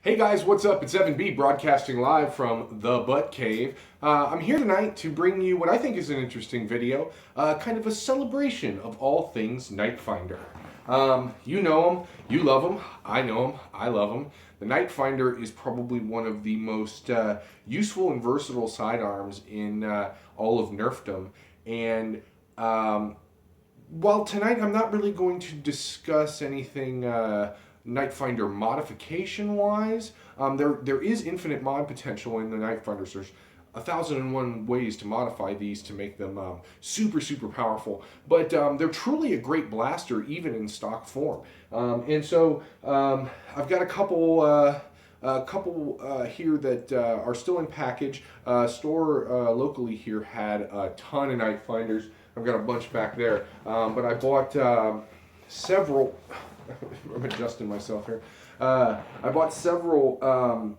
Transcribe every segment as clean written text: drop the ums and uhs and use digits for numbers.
Hey guys, what's up? It's Evan B broadcasting live from the Butt Cave. I'm here tonight to bring you what I think is an interesting video, kind of a celebration of all things Nitefinder. You know him, you love him, I know him, I love him. The Nitefinder is probably one of the most useful and versatile sidearms in all of nerfdom. And while tonight I'm not really going to discuss anything Nitefinder modification wise, there is infinite mod potential in the Nitefinders. There's 1,001 ways to modify these to make them super powerful, but they're truly a great blaster even in stock form. I've got a couple here that are still in package. Store locally here had a ton of Nitefinders. I've got a bunch back there, but I bought several. I'm adjusting myself here. I bought several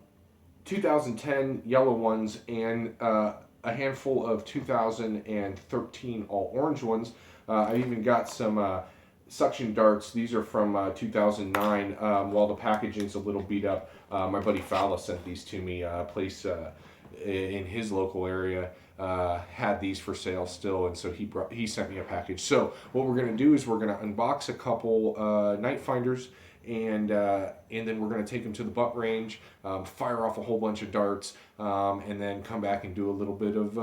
2010 yellow ones and a handful of 2013 all orange ones. I even got some suction darts. These are from 2009. While the packaging's a little beat up, my buddy Fowler sent these to me. A place in his local area had these for sale still, and so he sent me a package. So what we're going to do is we're going to unbox a couple Nitefinders, and then we're going to take them to the butt range, fire off a whole bunch of darts, and then come back and do a little bit of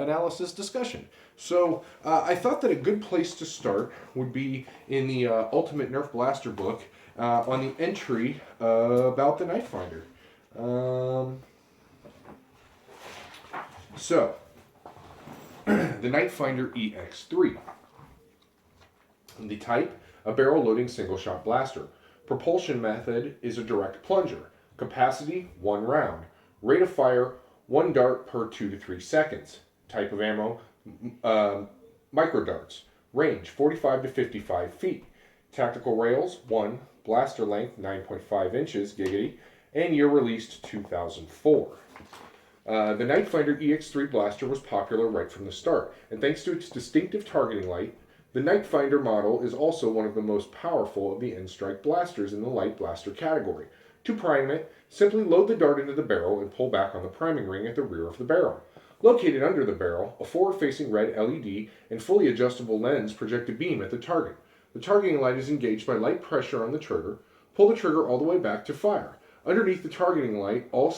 analysis discussion. So I thought that a good place to start would be in the Ultimate Nerf Blaster book on the entry about the Nitefinder. So, the Nitefinder EX3. The type, a barrel loading single shot blaster. Propulsion method is a direct plunger. Capacity, 1 round. Rate of fire, 1 dart per 2 to 3 seconds. Type of ammo, micro darts. Range, 45 to 55 feet. Tactical rails, 1. Blaster length, 9.5 inches, giggity. And year released, 2004. The Nitefinder EX3 blaster was popular right from the start, and thanks to its distinctive targeting light, the Nitefinder model is also one of the most powerful of the N-Strike blasters in the light blaster category. To prime it, simply load the dart into the barrel and pull back on the priming ring at the rear of the barrel. Located under the barrel, a forward-facing red LED and fully adjustable lens project a beam at the target. The targeting light is engaged by light pressure on the trigger. Pull the trigger all the way back to fire. Underneath the targeting light, are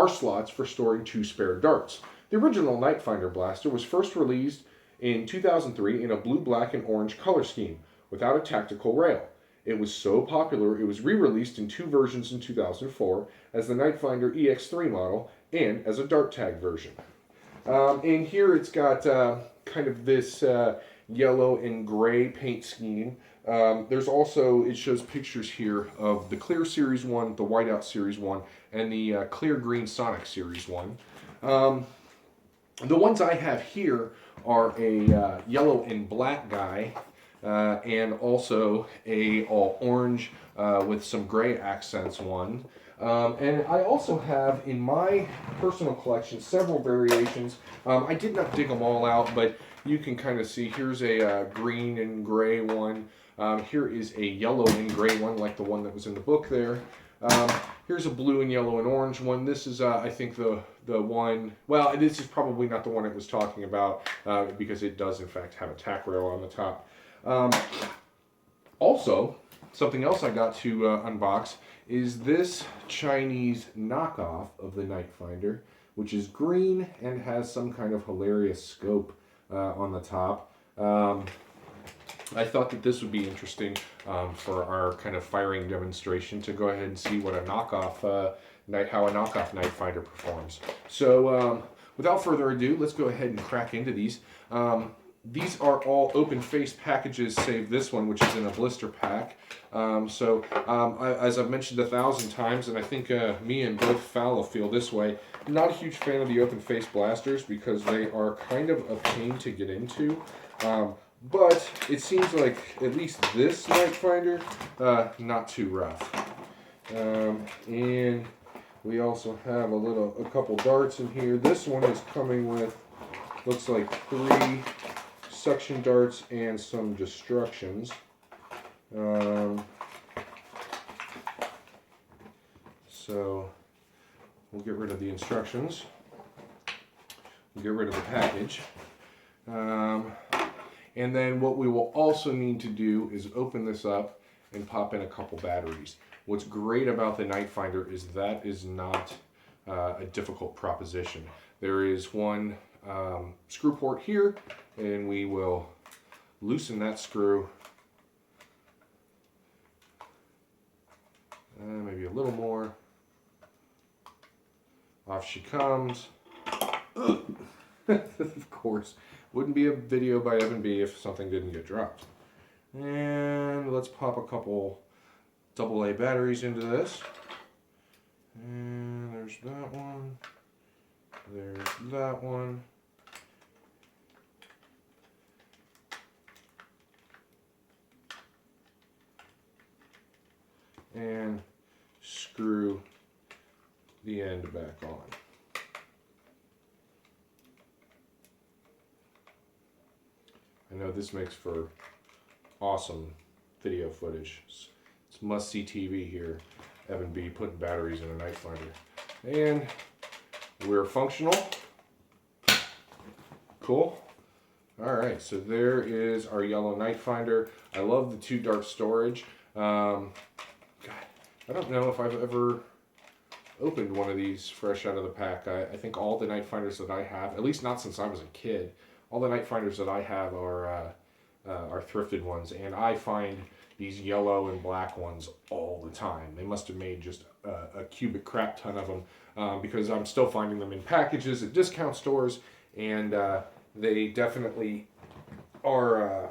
slots for storing 2 spare darts. The original Nitefinder blaster was first released in 2003 in a blue, black, and orange color scheme, without a tactical rail. It was so popular it was re-released in 2 versions in 2004 as the Nitefinder EX3 model and as a dart tag version. And here it's got kind of this yellow and gray paint scheme. There's also, it shows pictures here of the Clear Series 1, the Whiteout Series 1, and the Clear Green Sonic Series 1. The ones I have here are a yellow and black guy, and also a all orange with some gray accents one. And I also have in my personal collection several variations. I did not dig them all out, but you can kind of see here's a green and gray one. Here is a yellow and gray one, like the one that was in the book there. Here's a blue and yellow and orange one. This is, I think, the one, well, this is probably not the one it was talking about, because it does, in fact, have a tack rail on the top. Also, something else I got to unbox is this Chinese knockoff of the Nitefinder, which is green and has some kind of hilarious scope on the top. I thought that this would be interesting for our kind of firing demonstration to go ahead and see what a knockoff, how a knockoff Nitefinder performs. So without further ado, let's go ahead and crack into these. These are all open face packages, save this one, which is in a blister pack. As I've mentioned 1,000 times, and I think me and both Fowler feel this way, I'm not a huge fan of the open face blasters because they are kind of a pain to get into. But it seems like at least this Nitefinder, not too rough. And we also have a couple darts in here. This one is coming with, looks like 3 suction darts and some destructions. So we'll get rid of the instructions. We'll get rid of the package. And then what we will also need to do is open this up and pop in a couple batteries. What's great about the Nitefinder is that is not a difficult proposition. There is one screw port here, and we will loosen that screw. Maybe a little more. Off she comes. Of course, wouldn't be a video by Evan B if something didn't get dropped. And let's pop a couple AA batteries into this. And there's that one. There's that one. And screw the end back on. I know this makes for awesome video footage. It's must-see TV here. Evan B putting batteries in a Nitefinder. And we're functional. Cool. Alright, so there is our yellow Nitefinder. I love the 2 dart storage. God, I don't know if I've ever opened one of these fresh out of the pack. I think all the Nitefinders that I have, at least not since I was a kid, all the Nitefinders that I have are thrifted ones, and I find these yellow and black ones all the time. They must have made just a cubic crap ton of them because I'm still finding them in packages at discount stores, and they definitely are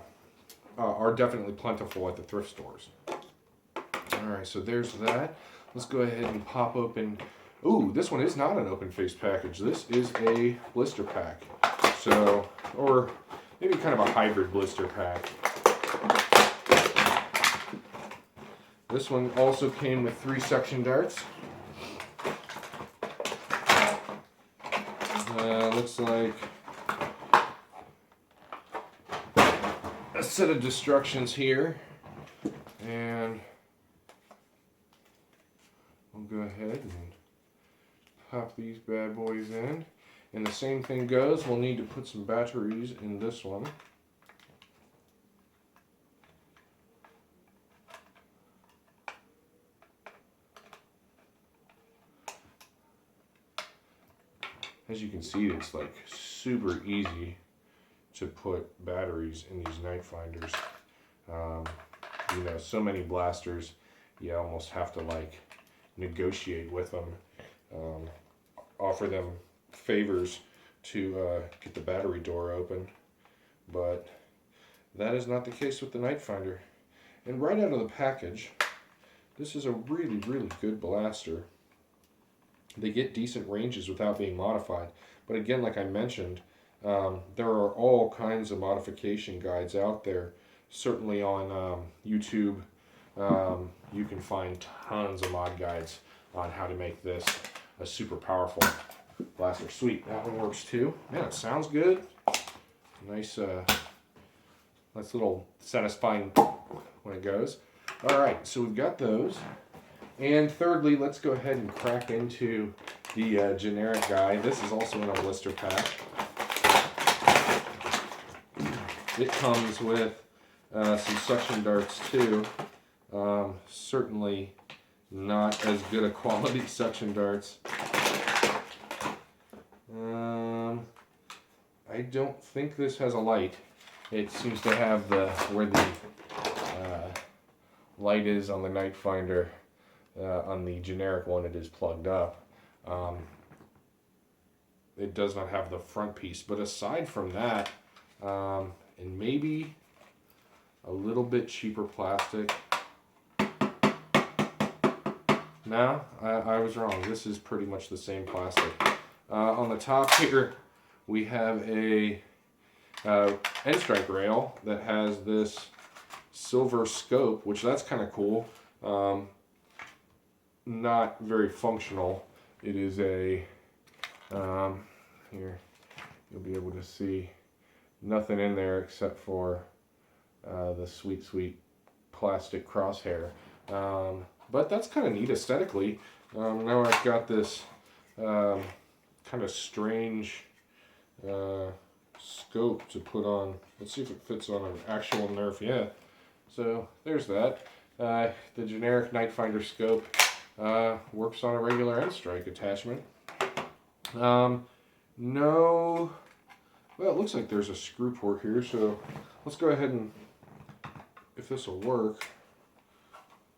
definitely plentiful at the thrift stores. All right, so there's that. Let's go ahead and pop open. Ooh, this one is not an open face package. This is a blister pack. So, or maybe kind of a hybrid blister pack. This one also came with 3 suction darts. Looks like a set of instructions here. And we'll go ahead and pop these bad boys in. And the same thing goes, we'll need to put some batteries in this one. As you can see, it's like super easy to put batteries in these Nitefinders. You know, so many blasters, you almost have to like negotiate with them, offer them favors to get the battery door open, but that is not the case with the Nitefinder. And right out of the package, this is a really, really good blaster. They get decent ranges without being modified, but again, like I mentioned, there are all kinds of modification guides out there. Certainly on YouTube, you can find tons of mod guides on how to make this a super powerful blaster. Sweet, that one works too. Man, it sounds good. Nice, nice little satisfying when it goes. All right, so we've got those. And thirdly, let's go ahead and crack into the generic guide. This is also in a blister pack. It comes with some suction darts too. Certainly not as good a quality suction darts. I don't think this has a light. It seems to have the where the light is on the Nitefinder. On the generic one, it is plugged up. It does not have the front piece, but aside from that, and maybe a little bit cheaper plastic. No, I was wrong. This is pretty much the same plastic. On the top here, we have a end strike rail that has this silver scope, which that's kind of cool. Not very functional. It is a, here, you'll be able to see nothing in there except for the sweet, sweet plastic crosshair. But that's kind of neat aesthetically. Now I've got this kind of strange scope to put on. Let's see if it fits on an actual Nerf. Yeah. So there's that. The generic Nitefinder scope works on a regular end strike attachment. No. Well, it looks like there's a screw port here, so let's go ahead and, if this will work,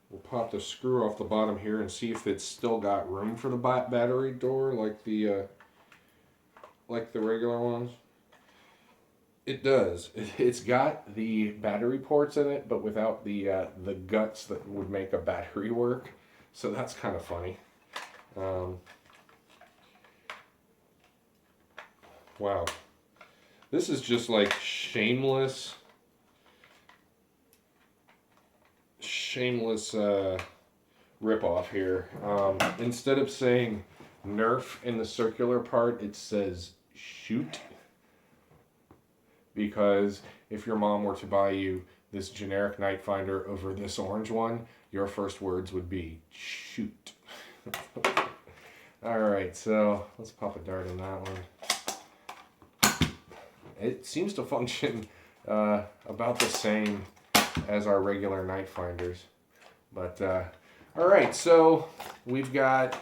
we'll pop the screw off the bottom here and see if it's still got room for the battery door like the regular ones. It does. It's got the battery ports in it, but without the guts that would make a battery work. So that's kind of funny. Wow. This is just like shameless rip-off here. Instead of saying Nerf in the circular part, it says shoot. Because if your mom were to buy you this generic Nitefinder over this orange one, your first words would be shoot. Alright, so let's pop a dart in that one. It seems to function about the same as our regular Nitefinders. But, alright, so we've got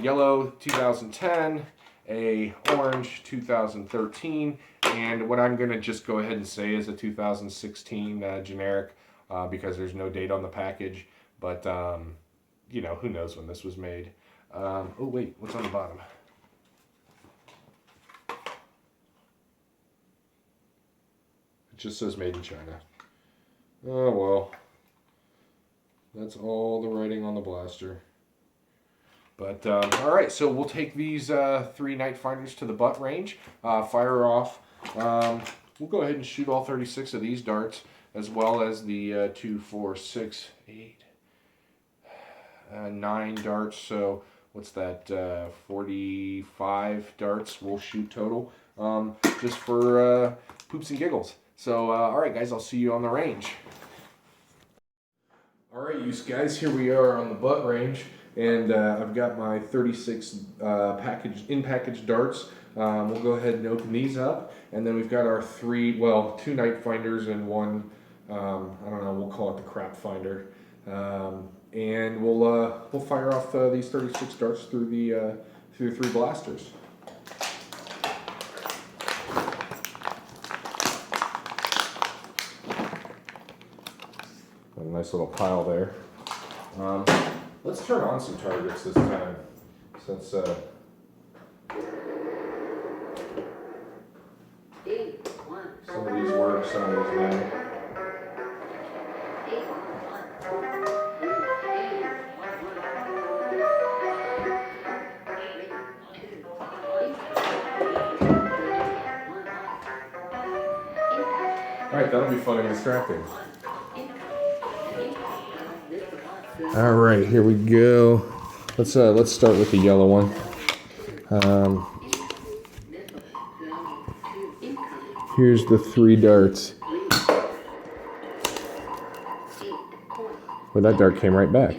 yellow 2010, a orange 2013, and what I'm going to just go ahead and say is a 2016 generic because there's no date on the package, but you know, who knows when this was made. Oh wait, what's on the bottom? It just says made in China. Oh well, that's all the writing on the blaster. But, alright, so we'll take these 3 Nitefinders to the butt range, fire off. We'll go ahead and shoot all 36 of these darts, as well as the 2, 4, 6, 8, 9 darts. So, what's that, 45 darts we'll shoot total, just for poops and giggles. So, alright guys, I'll see you on the range. Alright, you guys, here we are on the butt range. And I've got my 36 in-package darts. We'll go ahead and open these up. And then we've got our 2 Nitefinders and one, I don't know, we'll call it the crap finder. And we'll fire off these 36 darts through the 3 blasters. A nice little pile there. Let's turn on some targets this time, since some of these work, some of these don't. Alright, that'll be fun and distracting. All right, here we go. Let's start with the yellow one. Here's the 3 darts. Well, that dart came right back.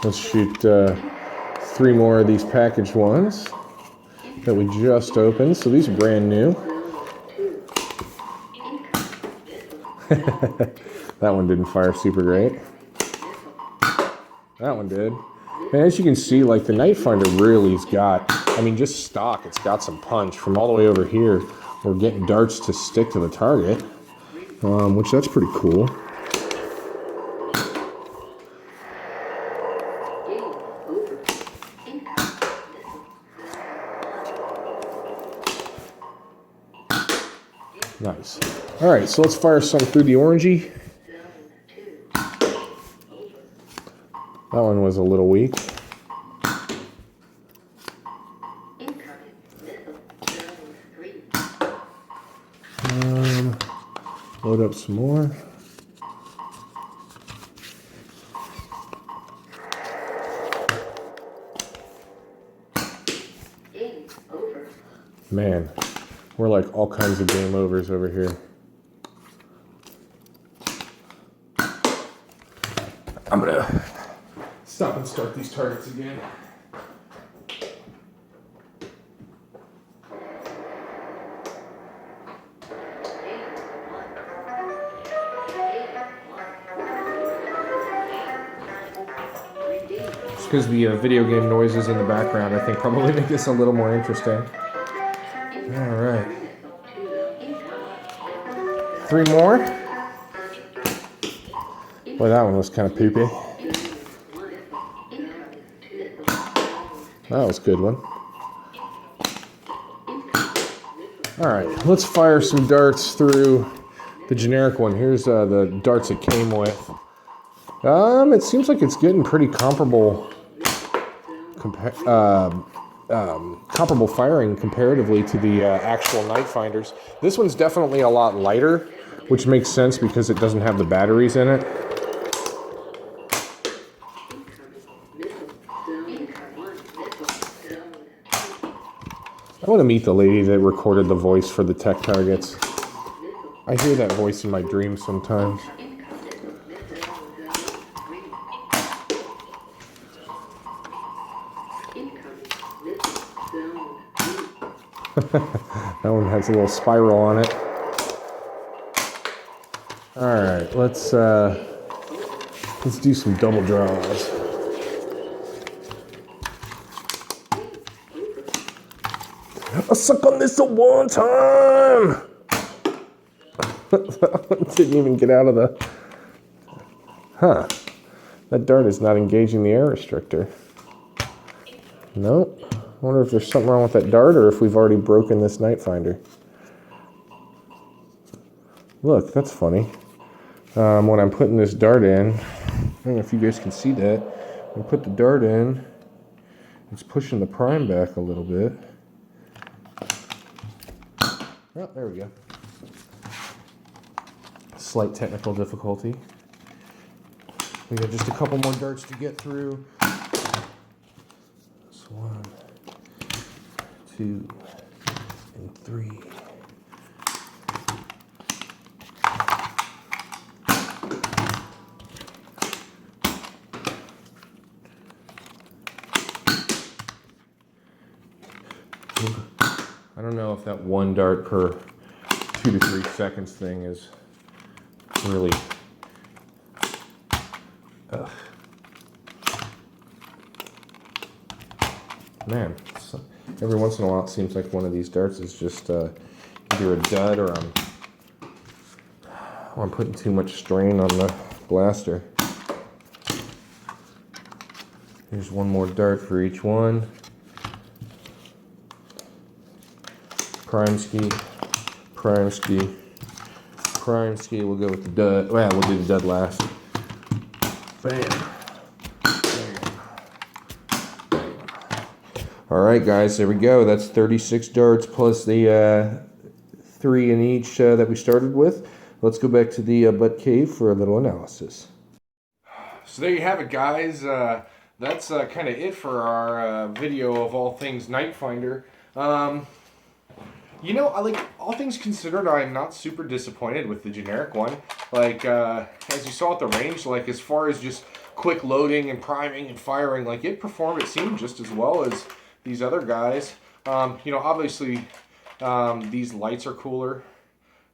Let's shoot 3 more of these packaged ones that we just opened. So these are brand new. That one didn't fire super great. That one did. And as you can see, like the Nitefinder really's got, I mean, just stock, it's got some punch. From all the way over here, we're getting darts to stick to the target, which that's pretty cool. Nice. All right, so let's fire some through the orangey. That one was a little weak. Load up some more. Man, we're like all kinds of game overs over here. I'm gonna stop and start these targets again. Just because the video game noises in the background, I think probably make this a little more interesting. All right. 3 more. Boy, that one was kind of poopy. That was a good one. All right, let's fire some darts through the generic one. Here's the darts it came with. It seems like it's getting pretty comparable comparable firing comparatively to the actual Nitefinders. This one's definitely a lot lighter, which makes sense because it doesn't have the batteries in it. I want to meet the lady that recorded the voice for the tech targets. I hear that voice in my dreams sometimes. That one has a little spiral on it. All right, let's do some double draws. I suck on this one time. That one didn't even get out of the. Huh? That dart is not engaging the air restrictor. Nope. I wonder if there's something wrong with that dart or if we've already broken this Nitefinder. Look, that's funny. When I'm putting this dart in, I don't know if you guys can see that. When I put the dart in, it's pushing the prime back a little bit. Oh, there we go. Slight technical difficulty. We got just a couple more darts to get through. That's 1, 2, and 3. I don't know if that 1 dart per 2 to 3 seconds thing is really. Man, every once in a while it seems like one of these darts is just either a dud or I'm putting too much strain on the blaster. Here's 1 more dart for each one. Prime ski, prime ski, prime ski. We'll go with the dud. Well, we'll do the dud last. Bam. Bam. Bam. All right, guys, there we go. That's 36 darts plus the 3 in each that we started with. Let's go back to the butt cave for a little analysis. So there you have it, guys. That's kind of it for our video of all things Nitefinder. You know, like, all things considered, I'm not super disappointed with the generic one. Like, as you saw at the range, like, as far as just quick loading and priming and firing, like, it performed, it seemed, just as well as these other guys. You know, obviously, these lights are cooler,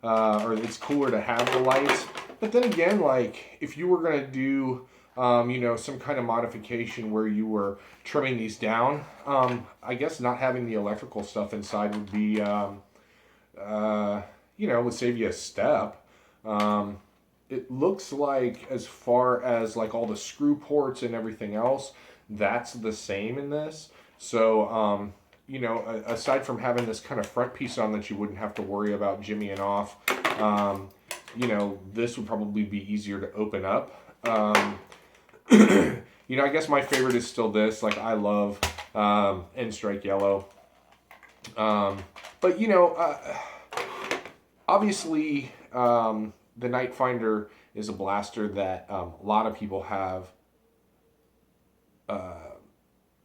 or it's cooler to have the lights. But then again, like, if you were going to do, you know, some kind of modification where you were trimming these down, I guess not having the electrical stuff inside would be, you know, would save you a step. It looks like, as far as like all the screw ports and everything else, that's the same in this. So, you know, aside from having this kind of front piece on that you wouldn't have to worry about jimmying off, you know, this would probably be easier to open up. You know, I guess my favorite is still this. Like, I love End Strike Yellow. But, you know, obviously, the Nitefinder is a blaster that a lot of people have,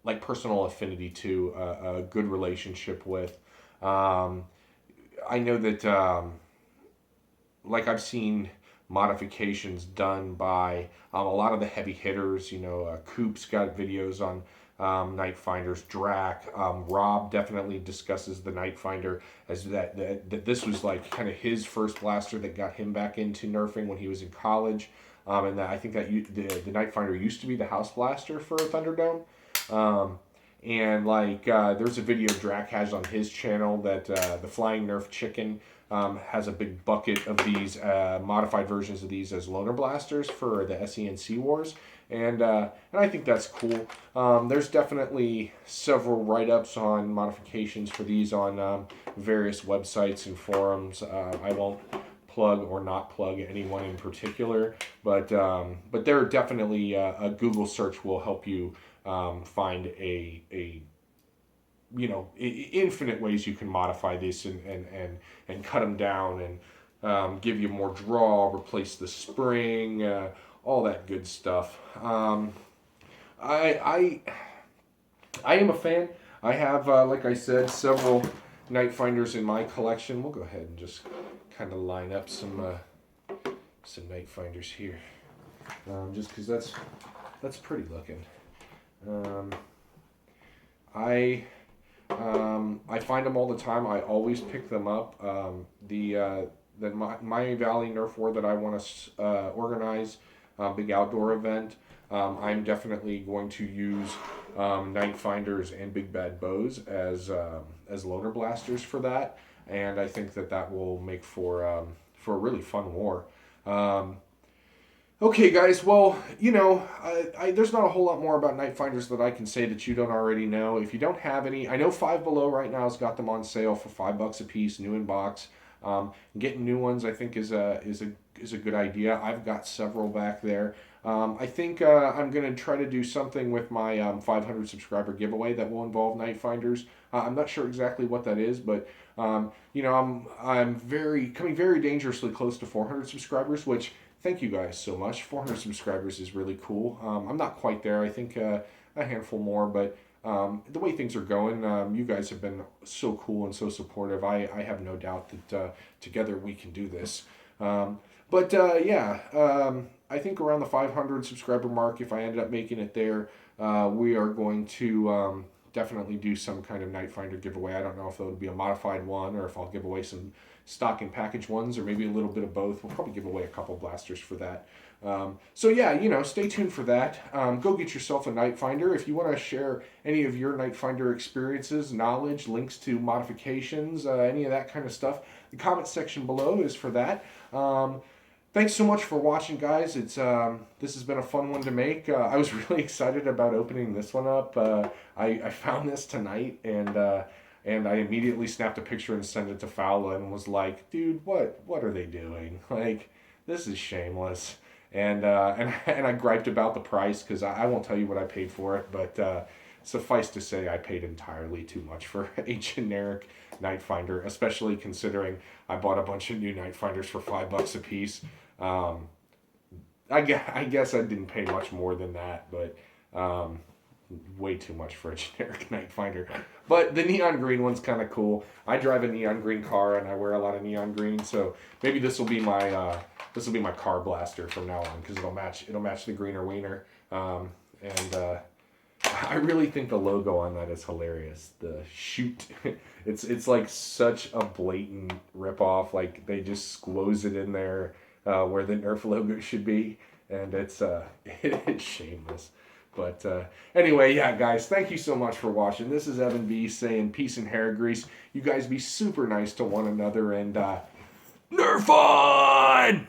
like, personal affinity to, a good relationship with. I know that like I've seen modifications done by a lot of the heavy hitters. Coop's got videos on Nitefinders. Drac, Rob definitely discusses the Nitefinder as that this was like kind of his first blaster that got him back into nerfing when he was in college. And that I think that the Nitefinder used to be the house blaster for Thunderdome. And like there's a video Drac has on his channel that the Flying Nerf Chicken has a big bucket of these modified versions of these as loner blasters for the SENC wars, and I think that's cool. There's definitely several write-ups on modifications for these on various websites and forums. I won't plug or not plug anyone in particular, but there definitely a Google search will help you find a infinite ways you can modify this and cut them down and give you more draw, replace the spring, all that good stuff. I am a fan. I have, like I said, several Nitefinders in my collection. We'll go ahead and just kind of line up some Nitefinders here, just because that's pretty looking. I find them all the time. I always pick them up. The Miami Valley Nerf War that I want to organize, big outdoor event. I'm definitely going to use Nitefinders and Big Bad Bows as loader blasters for that, and I think that will make for a really fun war. Okay, guys, well, there's not a whole lot more about Nitefinders that I can say that you don't already know. If you don't have any, I know Five Below right now has got them on sale for $5 a piece, new in box. Getting new ones, I think, is a good idea. I've got several back there. I think I'm going to try to do something with my 500 subscriber giveaway that will involve Nitefinders. I'm not sure exactly what that is, but I'm coming very dangerously close to 400 subscribers, which, thank you guys so much. 400 subscribers is really cool. I'm not quite there. I think a handful more, but the way things are going, you guys have been so cool and so supportive. I have no doubt that together we can do this. I think around the 500 subscriber mark, if I ended up making it there, we are going to definitely do some kind of Nitefinder giveaway. I don't know if it would be a modified one or if I'll give away some stock and package ones or maybe a little bit of both. We'll probably give away a couple blasters for that. Stay tuned for that. Go get yourself a Nitefinder. If you want to share any of your Nitefinder experiences, knowledge, links to modifications, any of that kind of stuff, the comment section below is for that. Thanks so much for watching, guys. This has been a fun one to make. I was really excited about opening this one up. I found this tonight, and I immediately snapped a picture and sent it to Fowler and was like, dude, what are they doing? Like, this is shameless. And I griped about the price because I won't tell you what I paid for it, but suffice to say I paid entirely too much for a generic Nitefinder, especially considering I bought a bunch of new Nitefinders for $5 a piece. I guess I didn't pay much more than that, but way too much for a generic Nitefinder. But the neon green one's kind of cool. I drive a neon green car and I wear a lot of neon green, so maybe this will be my car blaster from now on because it'll match the greener wiener. I really think the logo on that is hilarious. The shoot, it's like such a blatant ripoff. Like they just squoze it in there where the Nerf logo should be, and it's shameless. But anyway, yeah, guys, thank you so much for watching. This is Evan B saying peace and hair grease. You guys be super nice to one another and Nerf on!